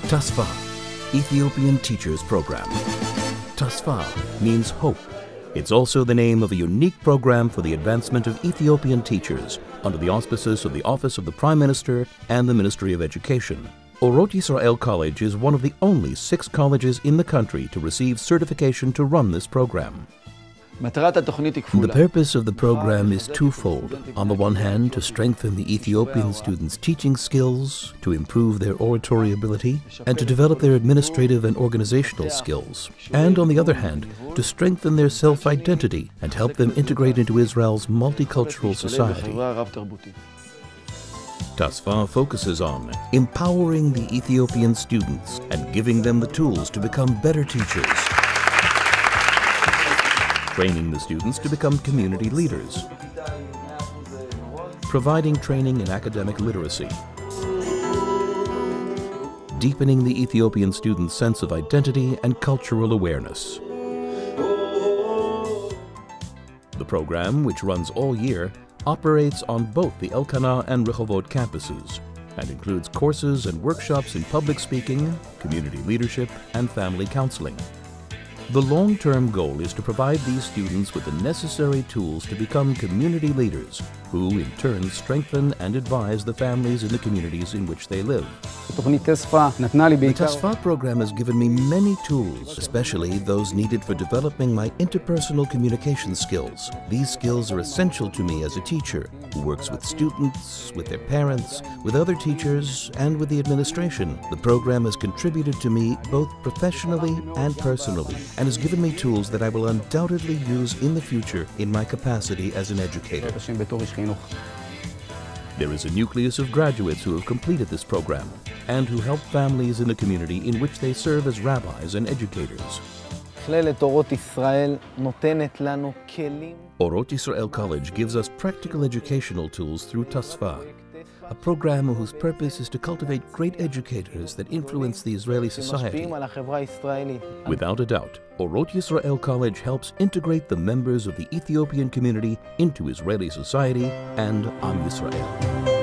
Tasfa, Ethiopian Teachers Program. Tasfa means hope. It's also the name of a unique program for the advancement of Ethiopian teachers under the auspices of the Office of the Prime Minister and the Ministry of Education. Orot Israel College is one of the only 6 colleges in the country to receive certification to run this program. The purpose of the program is twofold. On the one hand, to strengthen the Ethiopian students' teaching skills, to improve their oratory ability, and to develop their administrative and organizational skills. And on the other hand, to strengthen their self-identity and help them integrate into Israel's multicultural society. Tasfa focuses on empowering the Ethiopian students and giving them the tools to become better teachers, training the students to become community leaders, providing training in academic literacy, deepening the Ethiopian students' sense of identity and cultural awareness. The program, which runs all year, operates on both the Elkana and Rechovot campuses and includes courses and workshops in public speaking, community leadership, and family counseling. The long-term goal is to provide these students with the necessary tools to become community leaders, who in turn strengthen and advise the families in the communities in which they live. The Tasfa program has given me many tools, especially those needed for developing my interpersonal communication skills. These skills are essential to me as a teacher who works with students, with their parents, with other teachers, and with the administration. The program has contributed to me both professionally and personally, and has given me tools that I will undoubtedly use in the future in my capacity as an educator. There is a nucleus of graduates who have completed this program and who help families in the community in which they serve as rabbis and educators. Orot Israel College gives us practical educational tools through Tasfa, a program whose purpose is to cultivate great educators that influence the Israeli society. Without a doubt, Orot Israel College helps integrate the members of the Ethiopian community into Israeli society and Am Yisrael.